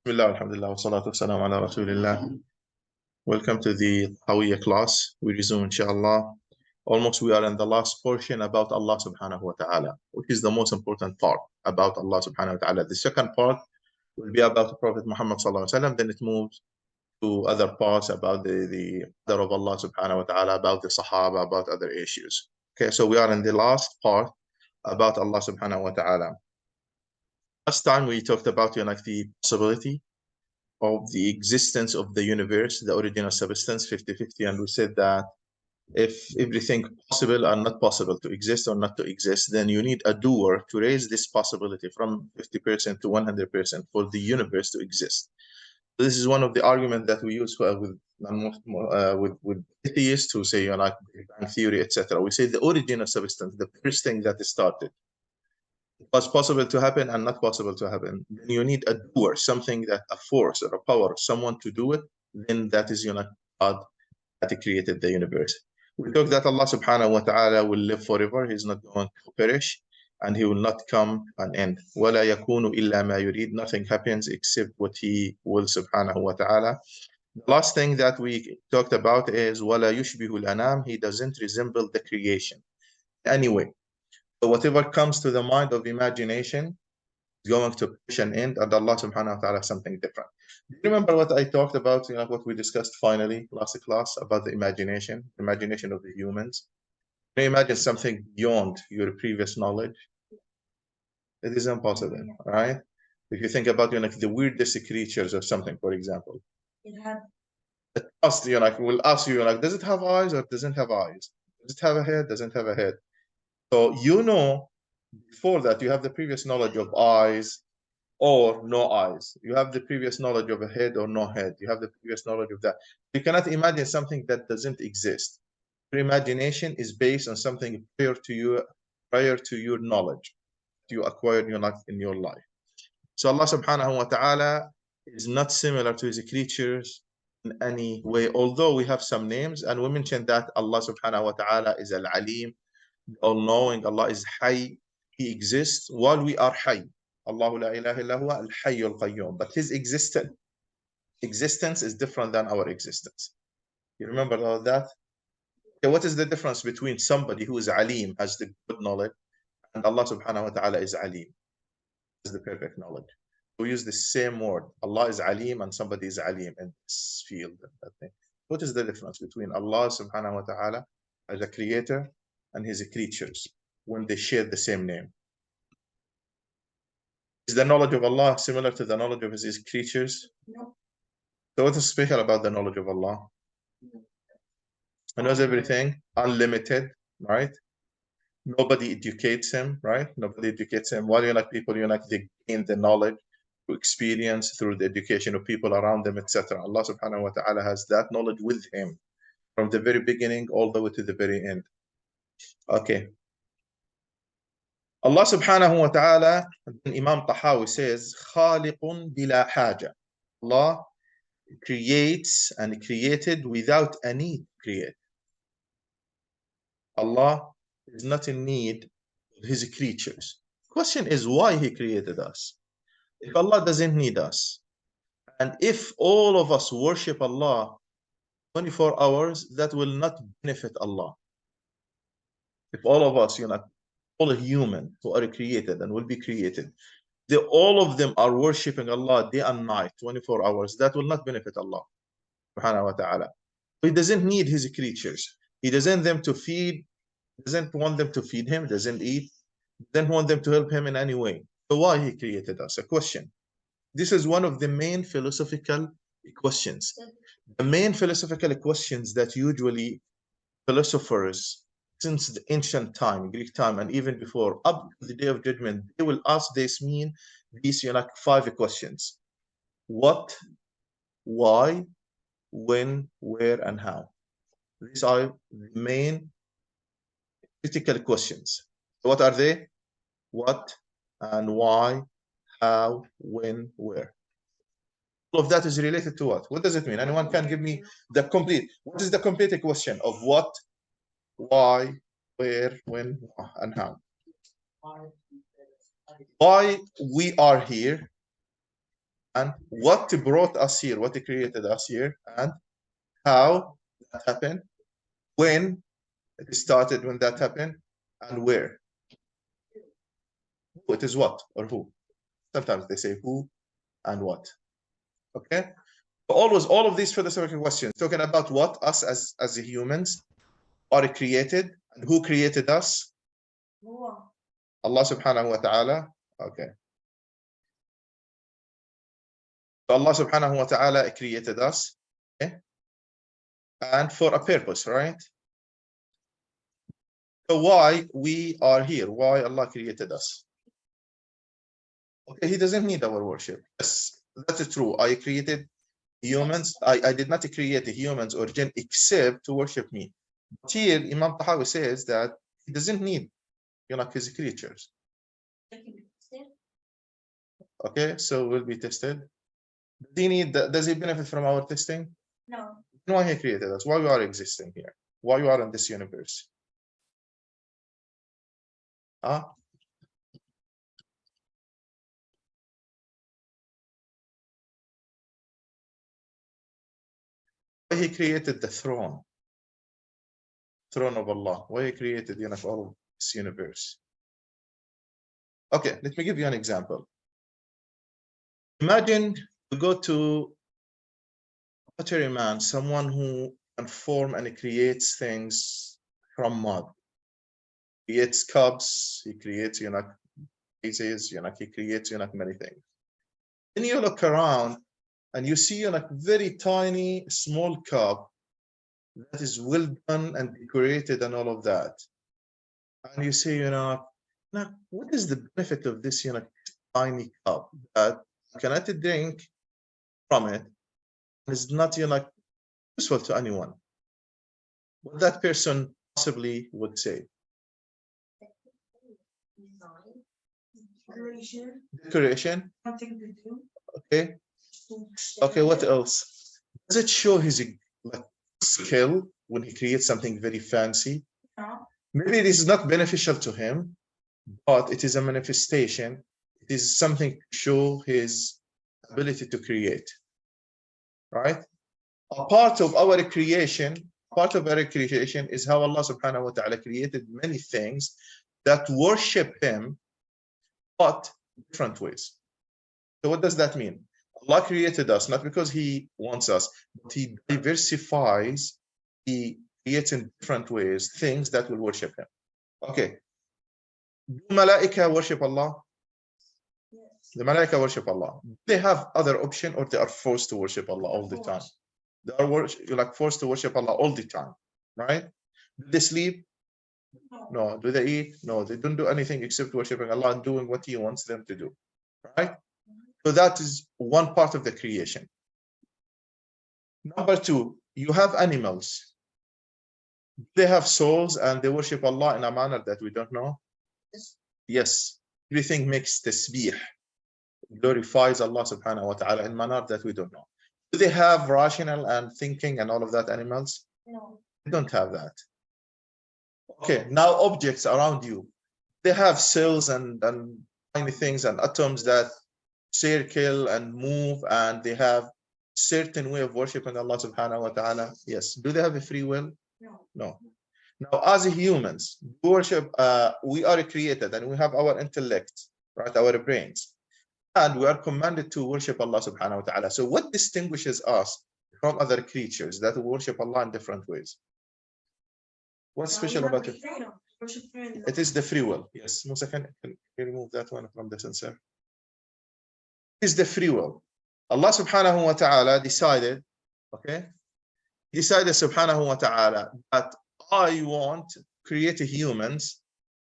Bismillah, alhamdulillah, wa salatu wassalam ala rasulillah. Welcome to the Tahawiyah class. We resume, inshallah. Almost we are in the last portion about Allah subhanahu wa ta'ala, which is the most important part about Allah subhanahu wa ta'ala. The second part will be about the Prophet Muhammad sallallahu alaihi wasallam. Then it moves to other parts about the Qadar of Allah subhanahu wa ta'ala, about the Sahaba, about other issues. Okay, so we are in the last part about Allah subhanahu wa ta'ala. Last time we talked about the possibility of the existence of the universe, the original substance, 50-50, and we said that if everything possible and not possible to exist or not to exist, then you need a doer to raise this possibility from 50% to 100% for the universe to exist. This is one of the arguments that we use with atheists who say like Big Bang theory, etc. We say the original substance, the first thing that started, was possible to happen and not possible to happen. Then you need a doer, something that a force or a power, someone to do it. Then that is God that created the universe. We talk that Allah subhanahu wa ta'ala will live forever. He's not going to perish and he will not come and end. وَلَا يَكُونُ إِلَّا مَا يُرِيد. Nothing happens except what he will subhanahu wa ta'ala. The last thing that we talked about is وَلَا يُشْبِهُ الْأَنَامِ. He doesn't resemble the creation. Anyway, so whatever comes to the mind of imagination is going to push an end, and Allah subhanahu wa ta'ala something different. Do you remember what I talked about, what we discussed finally last class about the imagination of the humans? Can you imagine something beyond your previous knowledge? It is impossible, right? If you think about the weirdest creatures or something, for example. It asks will ask you does it have eyes or doesn't have eyes? Does it have a head? Doesn't have a head? So before that, you have the previous knowledge of eyes or no eyes. You have the previous knowledge of a head or no head. You have the previous knowledge of that. You cannot imagine something that doesn't exist. Your imagination is based on something prior to your knowledge you acquired in your life. So Allah subhanahu wa ta'ala is not similar to his creatures in any way, although we have some names, and we mentioned that Allah subhanahu wa ta'ala is al-alim, all-knowing. Allah is Hayy. He exists while we are Hayy. Allahu la ilaha illa huwa al-Hayy al-Qayyum. But his existence is different than our existence. You remember all that? Okay, what is the difference between somebody who is Alim, has the good knowledge, and Allah subhanahu wa ta'ala is Alim, has the perfect knowledge? We use the same word. Allah is Alim and somebody is Alim in this field. What is the difference between Allah subhanahu wa ta'ala as a creator and his creatures when they share the same name? Is the knowledge of Allah similar to the knowledge of his creatures? No. So what is special about the knowledge of Allah? He knows everything, unlimited, right? Nobody educates him, right? Nobody educates him. While people, they gain the knowledge through experience, through the education of people around them, etc. Allah subhanahu wa ta'ala has that knowledge with him from the very beginning all the way to the very end. Okay. Allah subhanahu wa ta'ala, Imam Tahawi says, خالق بلا حاجة. Allah creates and created without a need to create. Allah is not in need of his creatures. Question is why he created us. If Allah doesn't need us, and if all of us worship Allah 24 hours, that will not benefit Allah. If all of us, all human who are created and will be created, all of them are worshiping Allah day and night, 24 hours, that will not benefit Allah subhanahu wa ta'ala. He doesn't need his creatures. He doesn't want them to feed him, doesn't eat, doesn't want them to help him in any way. So why he created us? A question. This is one of the main philosophical questions. The main philosophical questions that usually philosophers since the ancient time, Greek time, and even before, up to the day of judgment, they will ask these 5 questions. What, why, when, where, and how. These are the main critical questions. What are they? What and why, how, when, where. All of that is related to what? What does it mean? Anyone can give me what is the complete equation of what, why, where, when, and how? Why we are here, and what brought us here, what created us here, and how that happened, when it started, when that happened, and where. Who, it is what or who. Sometimes they say who and what. Okay. Always all of these philosophical questions talking about what us as humans are created, and who created us. Allah subhanahu wa ta'ala. Okay. So Allah subhanahu wa ta'ala created us, okay? And for a purpose, right? So why we are here, why Allah created us. Okay, He doesn't need our worship. Yes, that is true. I created humans. I did not create humans or jinn except to worship me. But here, Imam Tahawi says that He doesn't need, His creatures. Okay, so we'll be tested. Does He benefit from our testing? No. Why He created us? Why we are existing here? Why we are in this universe? Why He created the throne of Allah. Why He created, all of this universe? Okay, let me give you an example. Imagine you go to a pottery man, someone who can form and creates things from mud. He creates cups, he creates, pieces, he creates, many things. Then you look around and you see, very tiny, small cup that is well done and decorated and all of that. And you say, now, what is the benefit of this, tiny cup that you cannot drink from it? It's not, useful to anyone. What that person possibly would say. Decoration. Nothing to do. Okay. Okay, what else? Does it show his skill when he creates something very fancy? No. Maybe it is not beneficial to him, but it is a manifestation. It is something to show his ability to create. Right? A part of our creation is how Allah subhanahu wa ta'ala created many things that worship Him, but different ways. So what does that mean? Allah created us not because He wants us, but He diversifies, He creates in different ways things that will worship Him. Okay. Do Malaika worship Allah? Yes. The Malaika worship Allah. They have other option, or they are forced to worship Allah all the time? They are forced to worship Allah all the time, right? Do they sleep? No. Do they eat? No. They don't do anything except worshiping Allah and doing what He wants them to do, right? So that is one part of the creation. Number two, you have animals. They have souls and they worship Allah in a manner that we don't know. Yes. Everything makes tasbih, glorifies Allah subhanahu wa ta'ala in a manner that we don't know. Do they have rational and thinking and all of that, animals? No. They don't have that. Okay, now objects around you. They have cells and tiny things and atoms that circle and move, and they have certain way of worshiping Allah subhanahu wa ta'ala. Yes. Do they have a free will? No. No. Now, as humans, worship, we are created and we have our intellect, right? Our brains. And we are commanded to worship Allah subhanahu wa ta'ala. So what distinguishes us from other creatures that worship Allah in different ways? What's special about it? It is the free will. Yes. Musa, can you remove that one from the sensor? It is the free will. Allah subhanahu wa ta'ala decided, okay? Decided subhanahu wa ta'ala that I want to create humans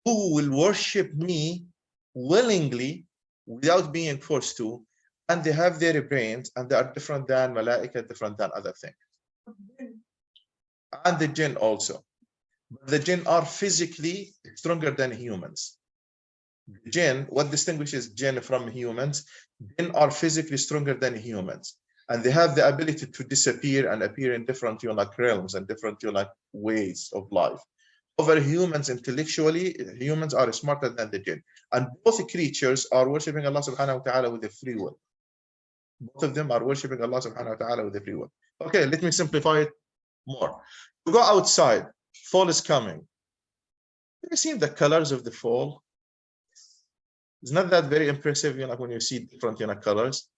who will worship me willingly without being forced to, and they have their brains and they are different than malaika, different than other things. And the jinn also. The jinn are physically stronger than humans. Jinn, what distinguishes jinn from humans? Jinn are physically stronger than humans, and they have the ability to disappear and appear in different realms and different ways of life. Over humans intellectually, humans are smarter than the jinn, and both creatures are worshiping Allah subhanahu wa ta'ala with a free will. Both of them are worshipping Allah subhanahu wa ta'ala with every will. Okay, let me simplify it more. You go outside, fall is coming. Have you seen the colors of the fall? It's not that very impressive, when you see different, colors.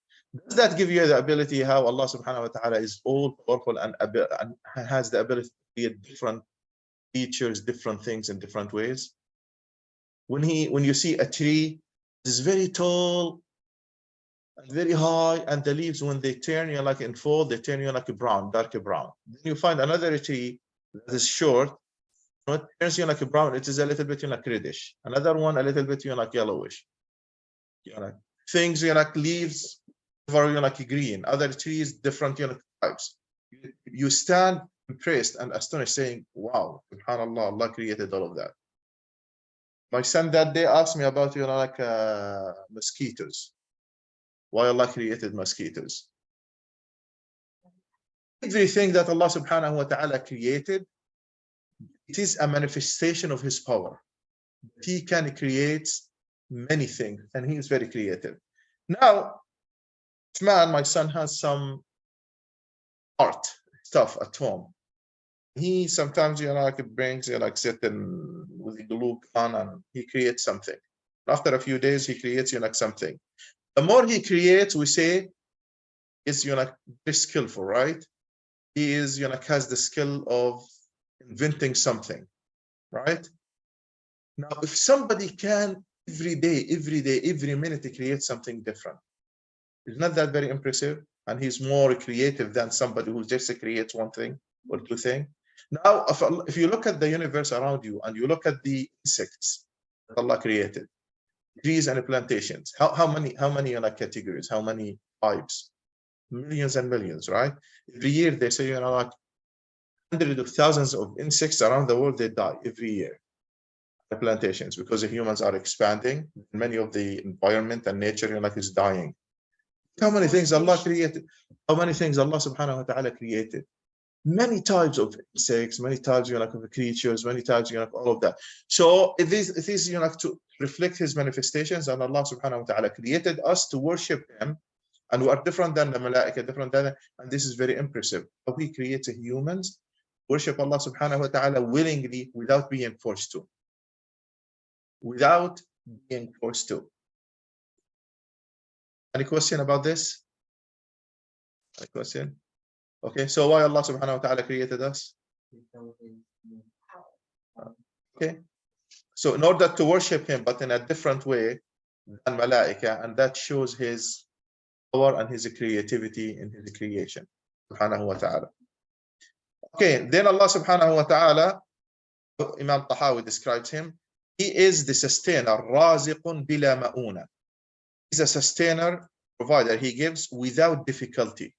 Does that give you the ability how Allah subhanahu wa ta'ala is all powerful and has the ability to create different features, different things in different ways? When you see a tree is very tall and very high, and the leaves, when they turn like in fall, they turn like a brown, dark brown. Then you find another tree that is short, it turns like a brown, it is a little bit like reddish. Another one a little bit like yellowish. Things like leaves are like green. Other trees, different types. You stand impressed and astonished, saying, "Wow, subhanallah, Allah created all of that." My son that day asked me about mosquitoes. Why Allah created mosquitoes? Everything that Allah subhanahu wa ta'ala created, it is a manifestation of His power. He can create many things, and He is very creative. Now, man, my son has some art stuff at home. He sometimes brings certain with the glue gun, and he creates something. After a few days, he creates something. The more he creates, we say, is very skillful, right? He is has the skill of inventing something, right? Now, if somebody can every day, every minute create something different, it's not that very impressive, and he's more creative than somebody who just creates one thing or two things. Now, if you look at the universe around you and you look at the insects that Allah created, trees and plantations, how many categories, how many types? Millions and millions, right? Every year they say hundreds of thousands of insects around the world, they die every year. The plantations, because the humans are expanding, many of the environment and nature is dying. How many things Allah created? How many things Allah subhanahu wa ta'ala created? Many types of insects, many types of creatures, many types all of that. So it is to reflect His manifestations, and Allah subhanahu wa ta'ala created us to worship Him, and we are different than the malaika, and this is very impressive. How He creates humans worship Allah subhanahu wa ta'ala willingly, without being forced to. Without being forced to. Any question about this? Any question? Okay, so why Allah subhanahu wa ta'ala created us? Okay, so in order to worship Him, but in a different way than malaika, and that shows His power and His creativity in His creation, subhanahu wa ta'ala. Okay, then Allah subhanahu wa ta'ala, Imam Tahawi describes Him, He is the sustainer, raziqun bila ma'una. He's a sustainer, provider. He gives without difficulty.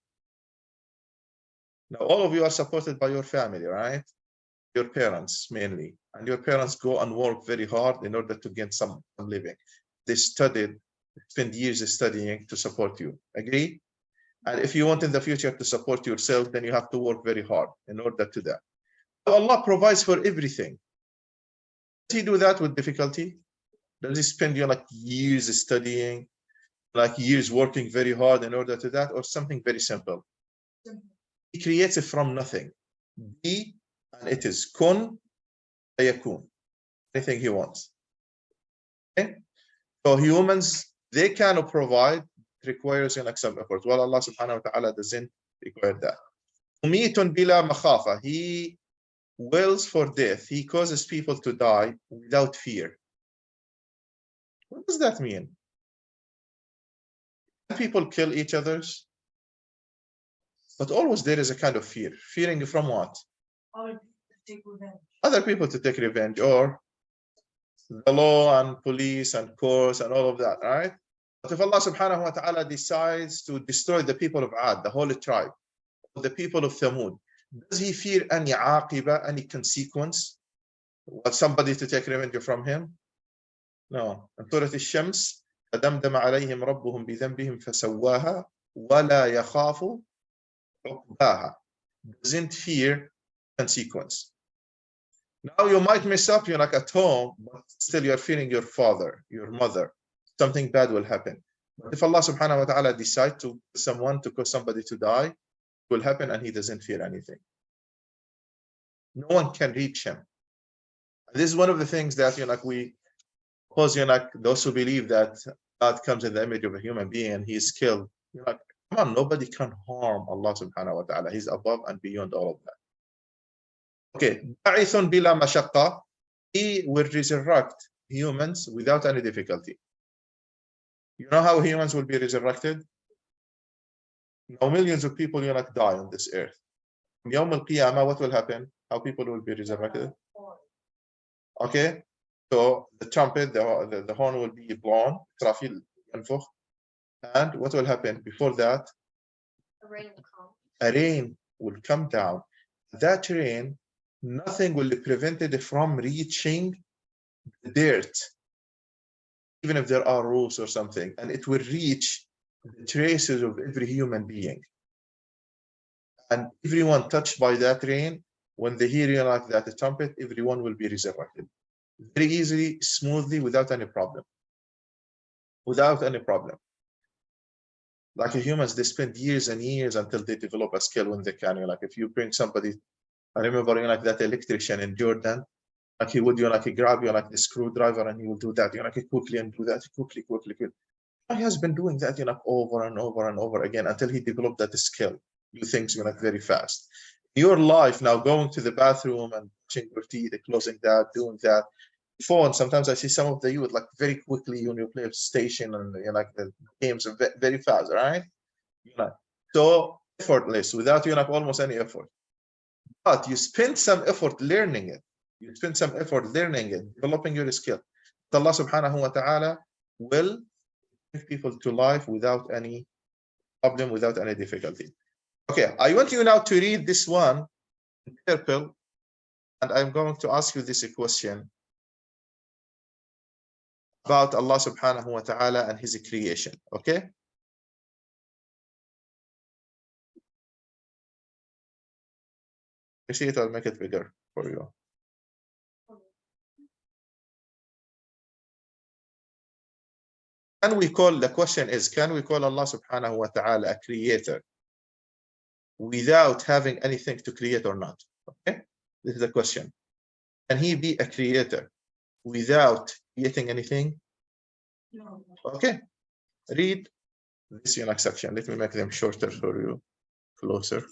Now, all of you are supported by your family, right? Your parents mainly, and your parents go and work very hard in order to get some living. They studied, spend years studying to support you. Agree? And if you want in the future to support yourself, then you have to work very hard in order to that. So Allah provides for everything. Does He do that with difficulty? Does He spend years studying, years working very hard in order to that, or something very simple? He creates it from nothing. Be, and it is kun fayakun. Anything He wants. Okay? So humans, they cannot provide. It requires some effort. Well, Allah subhanahu wa ta'ala doesn't require that. Umitun bila makhafa. He wills for death. He causes people to die without fear. What does that mean? People kill each other, but always there is a kind of fear. Fearing from what? Other people to take revenge, or the law and police and courts and all of that, right? But if Allah subhanahu wa ta'ala decides to destroy the people of Ad, the whole tribe, the people of Thamud, does He fear any aqiba, any consequence? What, somebody to take revenge from him? No. In Surah Al-Shams, فَدَمْدَمَ عَلَيْهِمْ رَبُّهُمْ بِذَنْبِهِمْ فَسَوَّاهَا وَلَا يَخَافُ عُقْبَاهَا. Doesn't fear consequence. Now you might mess up, you're at home, but still you're fearing your father, your mother. Something bad will happen. But if Allah subhanahu wa ta'ala decides to someone to cause somebody to die, it will happen and he doesn't feel anything. No one can reach him. This is one of the things that we suppose those who believe that God comes in the image of a human being and he is killed. Come on, nobody can harm Allah subhanahu wa ta'ala. He's above and beyond all of that. Okay, ba'ithun bila mashaqqa. He will resurrect humans without any difficulty. You know how humans will be resurrected? Now millions of people die on this earth. Yawm al-Qiyamah, what will happen? How people will be resurrected? Okay, so the trumpet, the horn will be blown, and what will happen before that? A rain will come down. That rain, nothing will be prevented from reaching the dirt, even if there are rules or something, and it will reach the traces of every human being. And everyone touched by that rain, when they hear that the trumpet, everyone will be resurrected. Very easily, smoothly, without any problem. Without any problem. Like humans, they spend years and years until they develop a skill when they can. If you bring somebody, I remember that electrician in Jordan, he would grab you the screwdriver and he will do that, quickly and do that quickly. He has been doing that over and over and over again until he developed that skill. Do things very fast. Your life now, going to the bathroom and brushing your teeth, closing that, doing that. Phone, sometimes I see some of the youth very quickly when you play station and the games are very fast, right? So effortless, without almost any effort. But you spend some effort learning it. You spend some effort learning it, developing your skill. Allah subhanahu wa ta'ala will bring people to life without any problem, without any difficulty. Okay, I want you now to read this one in purple, and I'm going to ask you this question about Allah subhanahu wa ta'ala and his creation. Okay? You see it, I'll make it bigger for you. The question is, can we call Allah subhanahu wa ta'ala a creator without having anything to create or not? Okay? This is the question. Can he be a creator without creating anything? No. Okay. Read this section. Let me make them shorter for you, closer.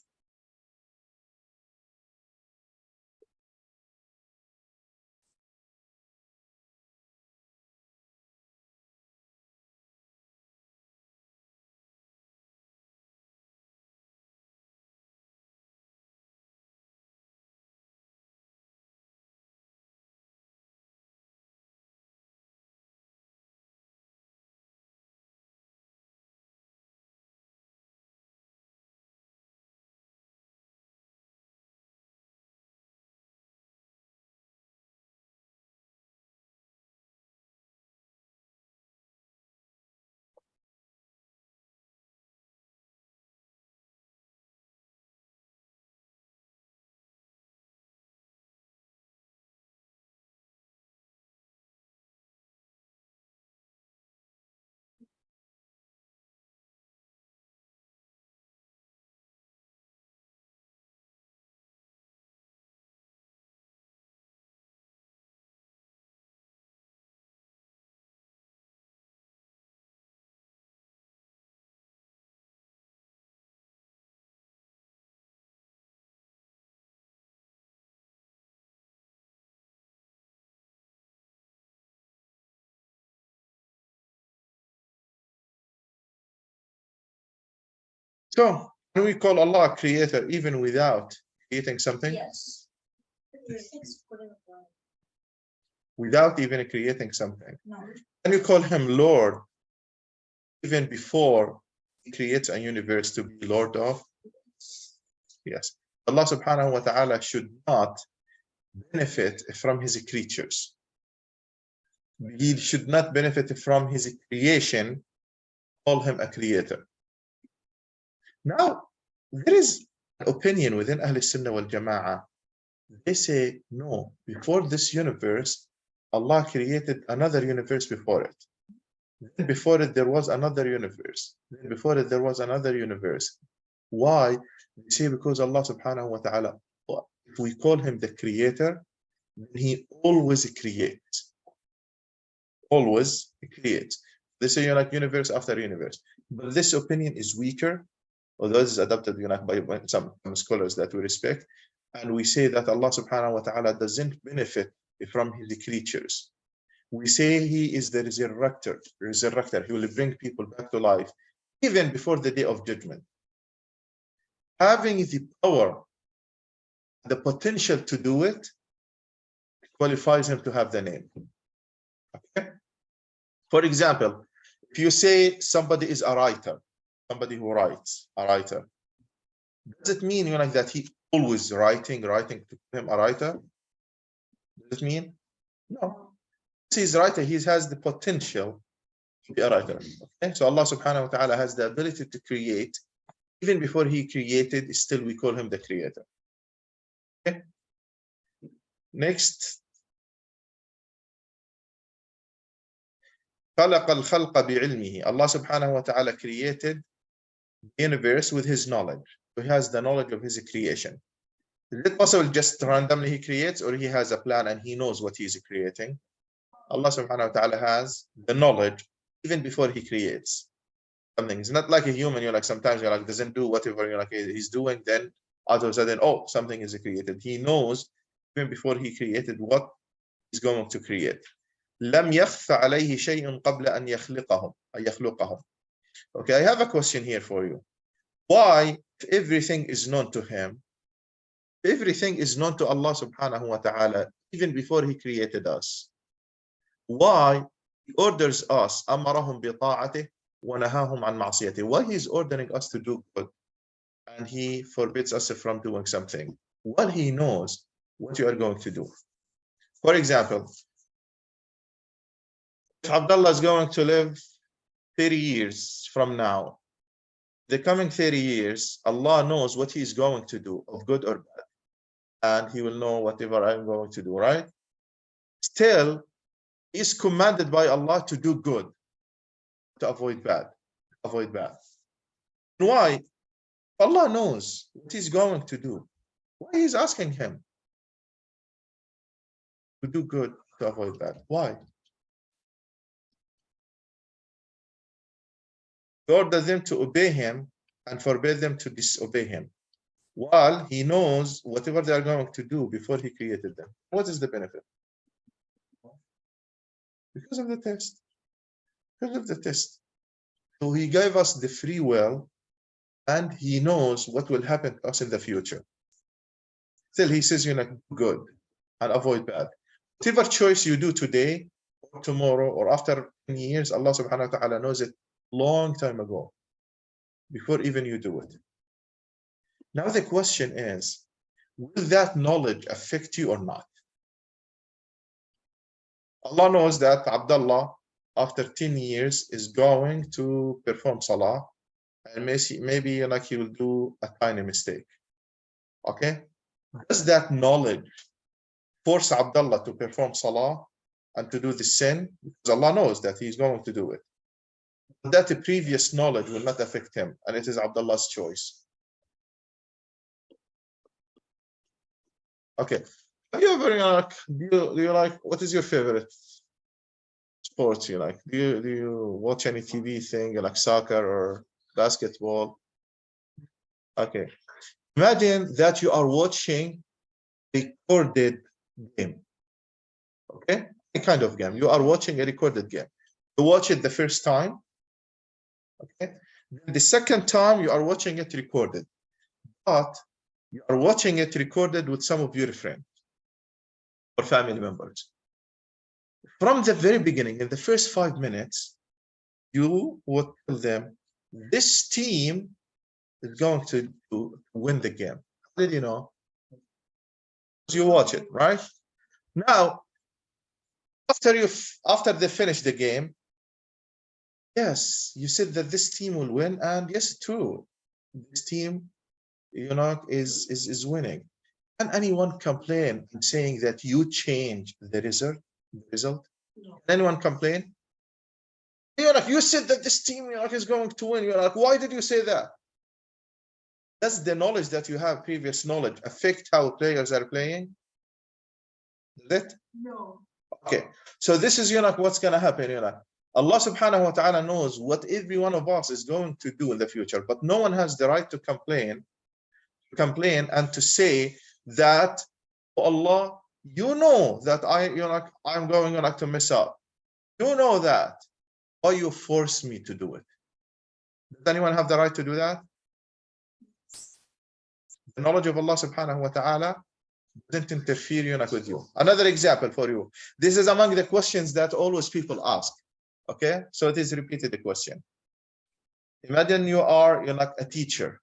So, can we call Allah a creator even without creating something? Yes. Without even creating something. No. Can you call him Lord even before he creates a universe to be Lord of? Yes. Allah subhanahu wa ta'ala should not benefit from his creatures. He should not benefit from his creation, call him a creator. Now, there is an opinion within Ahl Sunnah wal Jama'ah. They say, no, before this universe, Allah created another universe before it. Then before it, there was another universe. Then before it, there was another universe. Why? They say because Allah subhanahu wa ta'ala, if we call him the creator, then he always creates. Always creates. They say like universe after universe. But this opinion is weaker, although this is adopted by some scholars that we respect. And we say that Allah subhanahu wa ta'ala doesn't benefit from his creatures. We say he is the resurrector. He will bring people back to life, even before the day of judgment. Having the power, the potential to do it, qualifies him to have the name. Okay? For example, if you say somebody is a writer, somebody who writes, a writer, does it mean like that he always writing to call him a writer? Does it mean? No. He's a writer, he has the potential to be a writer. Okay? So Allah subhanahu wa ta'ala has the ability to create. Even before he created, still we call him the creator. Okay? Next. خلق الخلق بعلمه. Allah subhanahu wa ta'ala created the universe with his knowledge. So he has the knowledge of his creation. Is it possible just randomly he creates, or he has a plan and he knows what he is creating? Allah subhanahu wa ta'ala has the knowledge even before he creates something. It's not like a human, you're like sometimes you're like doesn't do whatever you're like he's doing, then all of a sudden, oh, something is created. He knows even before he created what he's going to create. لم يخف عليه شيء قبل أن يخلقهم. Okay, I have a question here for you. Why, if everything is known to him, everything is known to Allah subhanahu wa ta'ala even before he created us, why he orders us أمرهم بطاعته ونهاهم عن معصيته? Why he is ordering us to do good and he forbids us from doing something while he knows what you are going to do? For example, if Abdullah is going to live 30 years from now, the coming 30 years, Allah knows what he is going to do of good or bad, and he will know whatever I'm going to do, right? Still, he is commanded by Allah to do good, to avoid bad. Why? Allah knows what he's going to do. Why he's asking him to do good, to avoid bad? Why? He orders them to obey him and forbid them to disobey him, while he knows whatever they are going to do before he created them. What is the benefit? Because of the test. Because of the test. So he gave us the free will, and he knows what will happen to us in the future. Still, he says, do good and avoid bad. Whatever choice you do today, or tomorrow, or after 10 years, Allah subhanahu wa ta'ala knows it long time ago, before even you do it. Now the question is, will that knowledge affect you or not? Allah knows that Abdullah, after 10 years, is going to perform salah, and maybe he will do a tiny mistake. Okay? Does that knowledge force Abdullah to perform salah and to do the sin? Because Allah knows that he's going to do it. But that previous knowledge will not affect him, and it is Abdullah's choice. Okay. Have you ever do you like, what is your favorite sports you like? Do you watch any TV thing like soccer or basketball? Okay. Imagine that you are watching a recorded game. Okay? A kind of game. You are watching a recorded game. You watch it the first time. Okay? Then the second time you are watching it recorded. But you are watching it recorded with some of your friends or family members. From the very beginning, in the first 5 minutes, you would tell them, this team is going to win the game. How did you know? Because you watch it, right? Now, after they finish the game, yes, you said that this team will win, and yes, true, this team, is winning. Can anyone complain and saying that you changed the result? No. Can anyone complain? You're like, you said that this team, you're like, is going to win. You're like, why did you say that? Does the knowledge that you have, previous knowledge, affect how players are playing? Does it? No. Okay. So this is, what's going to happen. Allah subhanahu wa ta'ala knows what every one of us is going to do in the future, but no one has the right to complain and to say that, oh Allah, you know that I'm going to mess up. You know that. Why you force me to do it? Does anyone have the right to do that? The knowledge of Allah subhanahu wa ta'ala doesn't interfere with you. Another example for you. This is among the questions that always people ask. Okay, so it is repeated the question. Imagine you're a teacher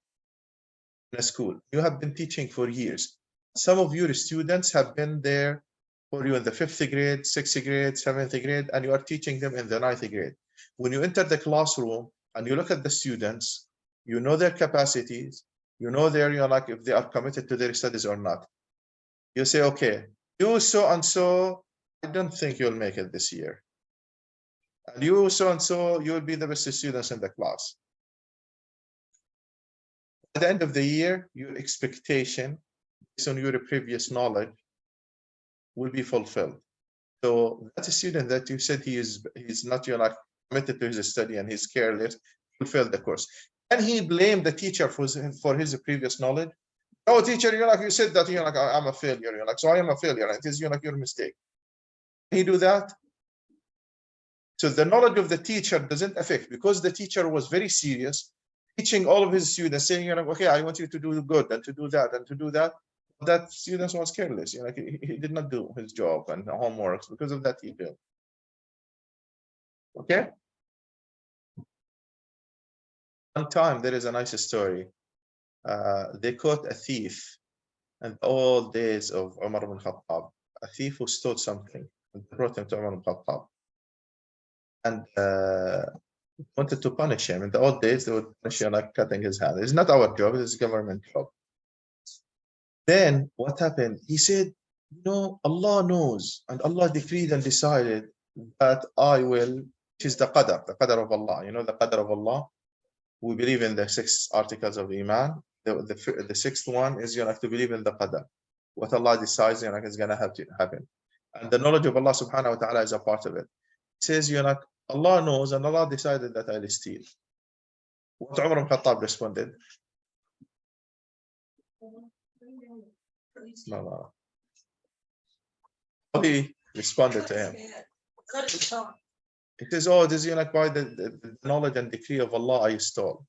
in a school. You have been teaching for years. Some of your students have been there for you in the 5th grade, 6th grade, 7th grade, and you are teaching them in the 9th grade. When you enter the classroom and you look at the students, you know their capacities, you know if they are committed to their studies or not. You say, okay, you so and so, I don't think you'll make it this year. And you so and so, you will be the best students in the class. At the end of the year, your expectation based on your previous knowledge will be fulfilled. So that's a student that you said he's not committed to his study and he's careless, will fail the course. Can he blame the teacher for his previous knowledge? Oh, teacher, you said that I'm a failure. So I am a failure. It is your mistake. Can he do that? So the knowledge of the teacher doesn't affect, because the teacher was very serious, teaching all of his students, saying, okay, I want you to do good and to do that and to do that. That student was careless. He did not do his job and the homeworks. Because of that, he failed. Okay. One time there is a nice story. They caught a thief in the old days of Umar ibn Khattab. A thief who stole something, and they brought him to Umar ibn Khattab. And wanted to punish him. In the old days, they would punish him like cutting his hand. It's not our job, it's a government job. Then what happened? He said, Allah knows, and Allah decreed and decided that I will, which is the Qadar of Allah. The Qadar of Allah. We believe in the 6 articles of Iman. The 6th one is you have to believe in the Qadar. What Allah decides is going to have to happen. And the knowledge of Allah subhanahu wa ta'ala is a part of it. It says, Allah knows and Allah decided that I'll steal. What Umar ibn Khattab responded? No. He responded to him. It says, oh, this is by the knowledge and decree of Allah I stole.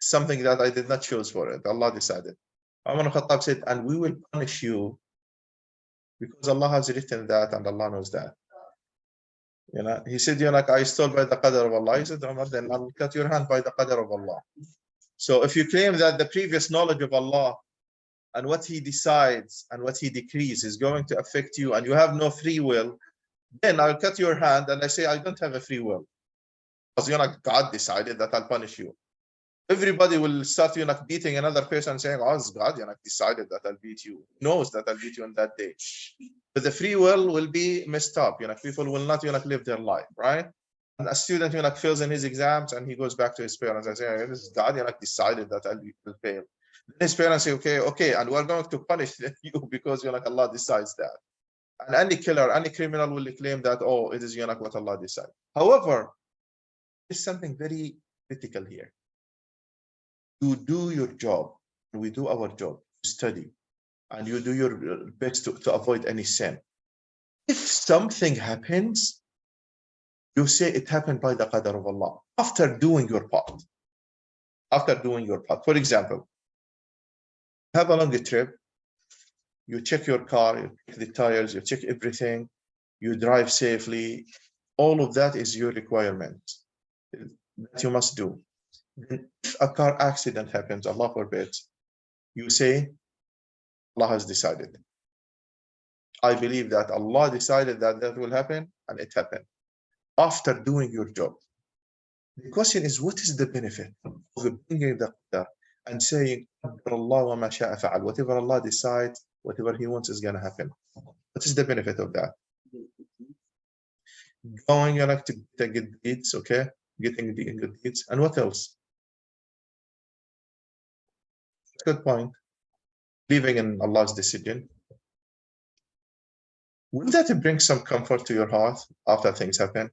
Something that I did not choose for it. Allah decided. Umar ibn Khattab said, and we will punish you because Allah has written that and Allah knows that. He said, I stole by the Qadar of Allah. He said, Umar, then I'll cut your hand by the Qadar of Allah. So if you claim that the previous knowledge of Allah and what He decides and what He decrees is going to affect you and you have no free will, then I'll cut your hand and I say, I don't have a free will. Because God decided that I'll punish you. Everybody will start beating another person saying, oh, God decided that I'll beat you. He knows that I'll beat you on that day. But the free will be messed up. People will not live their life, right? And a student fails in his exams and he goes back to his parents and says, this is God decided that I'll fail. Then his parents say, okay, and we're going to punish you because Allah decides that. And any killer, any criminal will claim that, oh, it is what Allah decides. However, there's something very critical here. You do your job, and we do our job, study, and you do your best to avoid any sin. If something happens, you say it happened by the Qadar of Allah after doing your part. For example, have a long trip, you check your car, you check the tires, you check everything, you drive safely. All of that is your requirement that you must do. Then if a car accident happens, Allah forbid, you say, Allah has decided. I believe that Allah decided that will happen, and it happened. After doing your job. The question is, what is the benefit of bringing the Qadar and saying, whatever Allah decides, whatever He wants is going to happen? What is the benefit of that? going to get deeds, okay? Getting the good deeds. And what else? Good point. Believing in Allah's decision. Will that bring some comfort to your heart after things happen?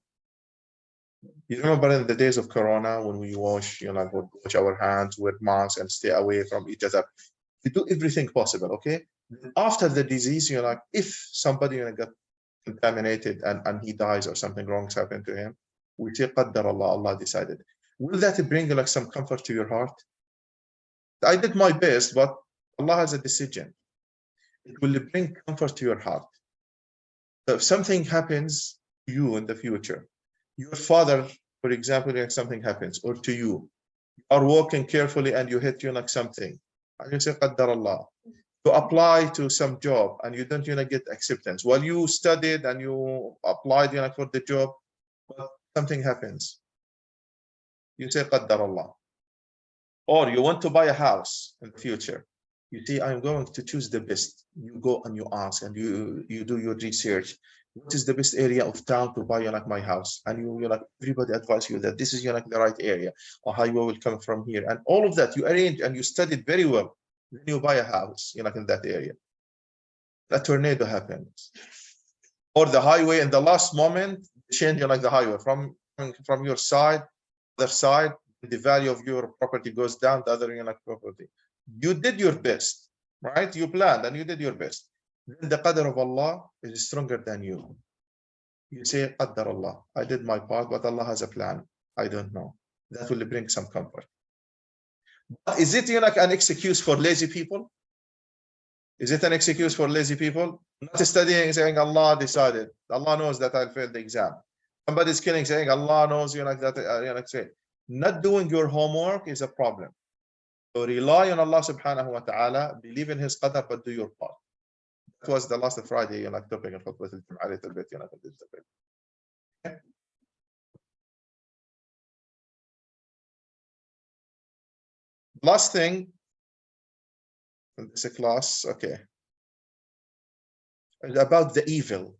You remember in the days of Corona when we would wash our hands, wear masks, and stay away from each other. We do everything possible, okay? After the disease, if somebody got contaminated and he dies or something wrong's happened to him, we say Qadar Allah, Allah decided. Will that bring some comfort to your heart? I did my best, but Allah has a decision. It will bring comfort to your heart. So if something happens to you in the future, your father, for example, something happens, or to you are walking carefully and you hit something, and you say Qadar Allah. You apply to some job and you don't get acceptance. While you studied and you applied for the job, but something happens. You say Qadar Allah. Or you want to buy a house in the future. You say, I'm going to choose the best. You go and you ask and you do your research. What is the best area of town to buy my house? And everybody advise you that this is the right area. A highway will come from here. And all of that you arrange and you studied very well. Then you buy a house in that area. A tornado happens. Or the highway in the last moment change the highway from your side, other side, the value of your property goes down, the other property. You did your best, right? You planned and you did your best. Then the qadr of Allah is stronger than you. You say, Qadar Allah, I did my part, but Allah has a plan. I don't know. That will bring some comfort. But is it an excuse for lazy people? Is it an excuse for lazy people? Not studying, saying Allah decided. Allah knows that I'll fail the exam. Somebody's killing, saying Allah knows that. Not doing your homework is a problem. So rely on Allah subhanahu wa ta'ala, believe in His qadar, but do your part. That was the last Friday, topic of khutbah al-Jum'ah, a little bit, Okay. Last thing in this class, okay, about the evil.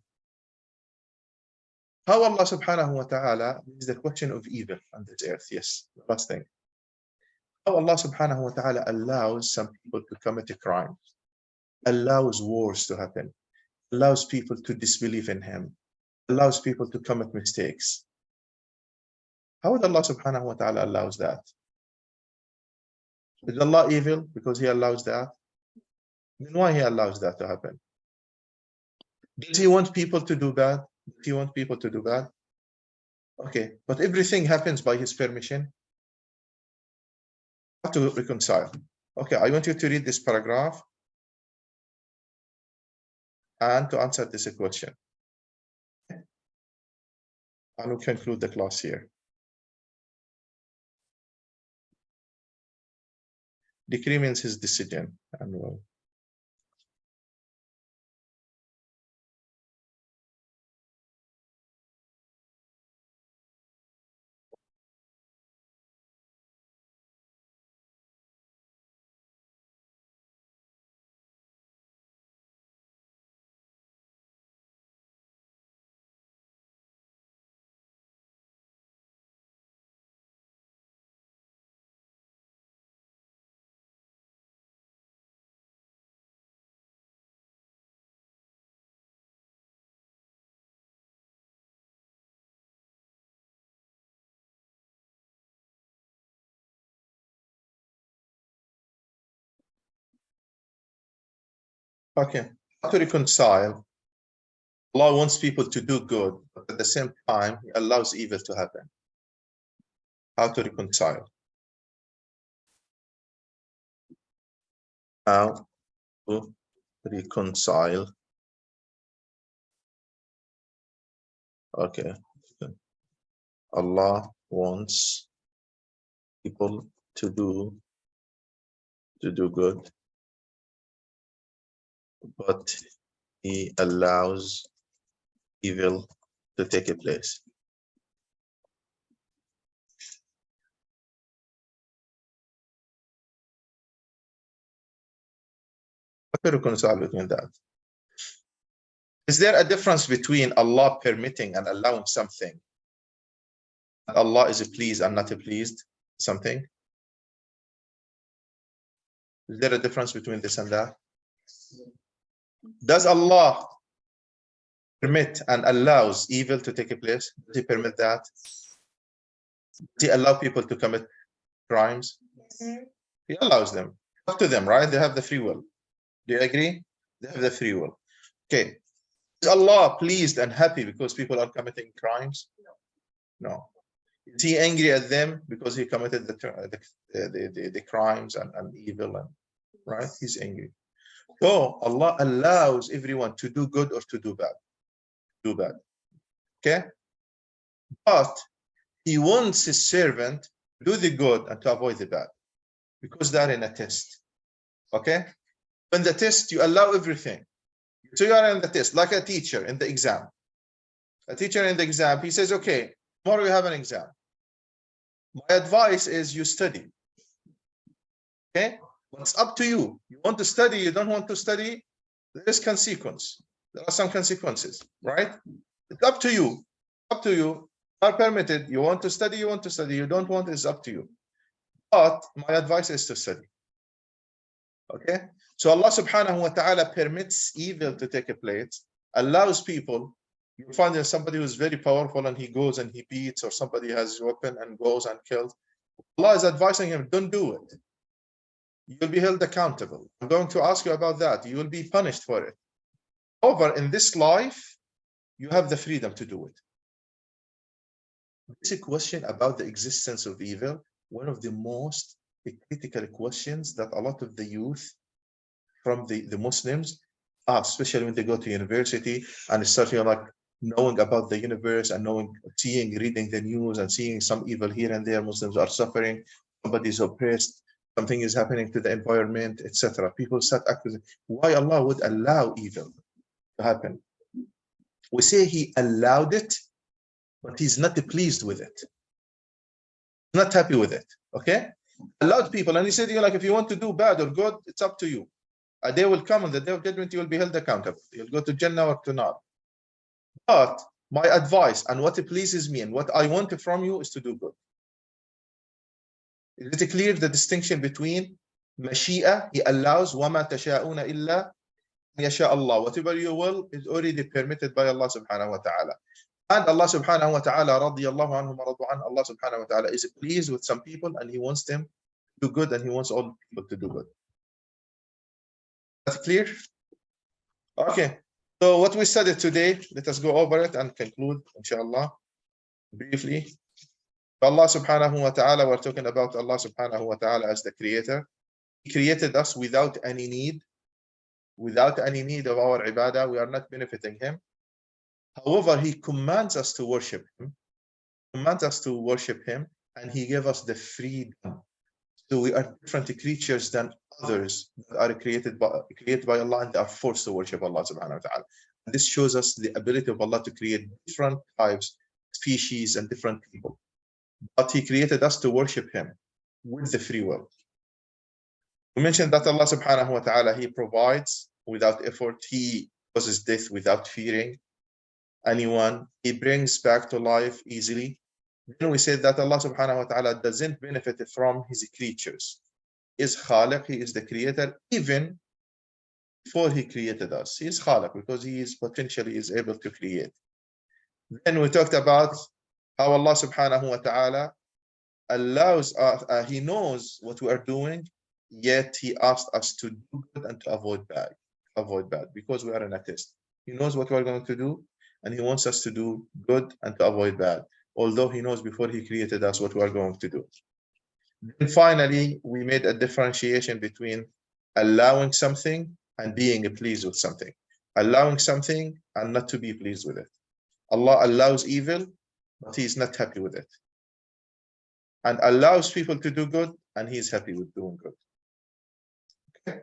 How Allah subhanahu wa ta'ala is the question of evil on this earth. Yes, the last thing. How Allah subhanahu wa ta'ala allows some people to commit a crime, allows wars to happen, allows people to disbelieve in Him, allows people to commit mistakes. How would Allah subhanahu wa ta'ala allows that? Is Allah evil because He allows that? Then why He allows that to happen? Does He want people to do bad? Does He want people to do bad? Okay, but everything happens by His permission. How to reconcile? Okay, I want you to read this paragraph and to answer this question. And we conclude the class here. Decree means His decision. And okay, how to reconcile? Allah wants people to do good, but at the same time, He allows evil to happen. How to reconcile? How to reconcile? Okay. Allah wants people to do good, but He allows evil to take a place. How to reconcile between that? Is there a difference between Allah permitting and allowing something? Allah is pleased and not pleased something? Is there a difference between this and that? Does Allah permit and allows evil to take place? Does he permit that? Does he allow people to commit crimes? He allows them. Up to them, right? They have the free will. Do you agree? They have the free will. Okay. Is Allah pleased and happy because people are committing crimes? No. Is he angry at them because he committed the crimes and evil, and right? He's angry. So Allah allows everyone to do good or to do bad. Do bad. Okay? But he wants his servant to do the good and to avoid the bad, because they're in a test. Okay? In the test, you allow everything. So you are in the test, like a teacher in the exam. A teacher in the exam, he says, okay, tomorrow you have an exam. My advice is you study. Okay? But it's up to you. You want to study, you don't want to study, there is consequence. There are some consequences, right? It's up to you. Up to you. Are permitted. You want to study, you want to study. You don't want, it's up to you. But my advice is to study. Okay? So Allah subhanahu wa ta'ala permits evil to take place, allows people. You find there's somebody who's very powerful and he goes and he beats, or somebody has a weapon and goes and kills. Allah is advising him, don't do it. You'll be held accountable. I'm going to ask you about that. You will be punished for it. However, in this life, you have the freedom to do it. This is a question about the existence of evil, one of the most critical questions that a lot of the youth from the Muslims ask, especially when they go to university and start like knowing about the universe and reading the news and seeing some evil here and there. Muslims are suffering, somebody is oppressed, something is happening to the environment, etc. People start accusing why Allah would allow evil to happen. We say he allowed it, but he's not pleased with it, not happy with it. Okay, allowed people, and he said, like, if you want to do bad or good, it's up to you. A day will come, on the day of judgment you will be held accountable. You'll go to Jannah or to Nar. But my advice and what pleases me and what I want from you is to do good. Is it clear the distinction between Mashi'a, he allows, وَمَا تَشَاءُونَ إِلَّا يَشَاءَ اللَّهُ, whatever you will is already permitted by Allah subhanahu wa ta'ala. And Allah subhanahu wa ta'ala, radiyallahu anhum wa radu an, Allah subhanahu wa ta'ala is pleased with some people and he wants them to do good, and he wants all people to do good. That's clear? Okay. So what we studied today, let us go over it and conclude, inshallah, briefly. Allah subhanahu wa ta'ala, we're talking about Allah subhanahu wa ta'ala as the creator. He created us without any need of our ibadah. We are not benefiting him. However, he commands us to worship him, and he gave us the freedom. So we are different creatures than others that are created by Allah, and they are forced to worship Allah subhanahu wa ta'ala. And this shows us the ability of Allah to create different types, species, and different people. But he created us to worship him with the free will. We mentioned that Allah subhanahu wa ta'ala, he provides without effort. He causes death without fearing anyone. He brings back to life easily. Then we said that Allah subhanahu wa ta'ala doesn't benefit from his creatures. He is Khaliq, he is the creator, even before he created us. He is Khaliq because he is potentially is able to create. Then we talked about how Allah subhanahu wa ta'ala allows us, he knows what we are doing, yet he asked us to do good and to avoid bad, because we are in a test. He knows what we are going to do, and he wants us to do good and to avoid bad, although he knows before he created us what we are going to do. Then finally, we made a differentiation between allowing something and being pleased with something. Allowing something and not to be pleased with it. Allah allows evil, but he is not happy with it. And allows people to do good, and he is happy with doing good. Okay.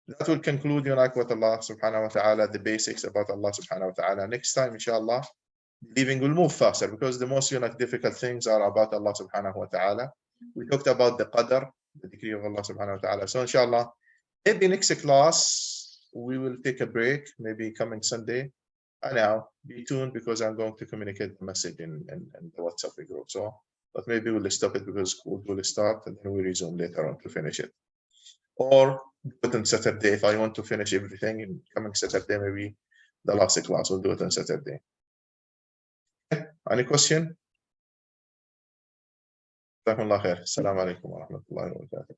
That will conclude, like what Allah subhanahu wa ta'ala, the basics about Allah subhanahu wa ta'ala. Next time, inshallah, believing will move faster, because the most difficult things are about Allah subhanahu wa ta'ala. We talked about the Qadar, the decree of Allah subhanahu wa ta'ala. So inshallah, maybe next class we will take a break, maybe coming Sunday. now be tuned because I'm going to communicate the message in the WhatsApp group. So, but maybe we'll stop it because school will start and then we resume later on to finish it. Or do it on Saturday if I want to finish everything in coming Saturday, maybe the last class we'll do it on Saturday. Any question? جزاكم الله خير. السلام عليكم ورحمة الله وبركاته.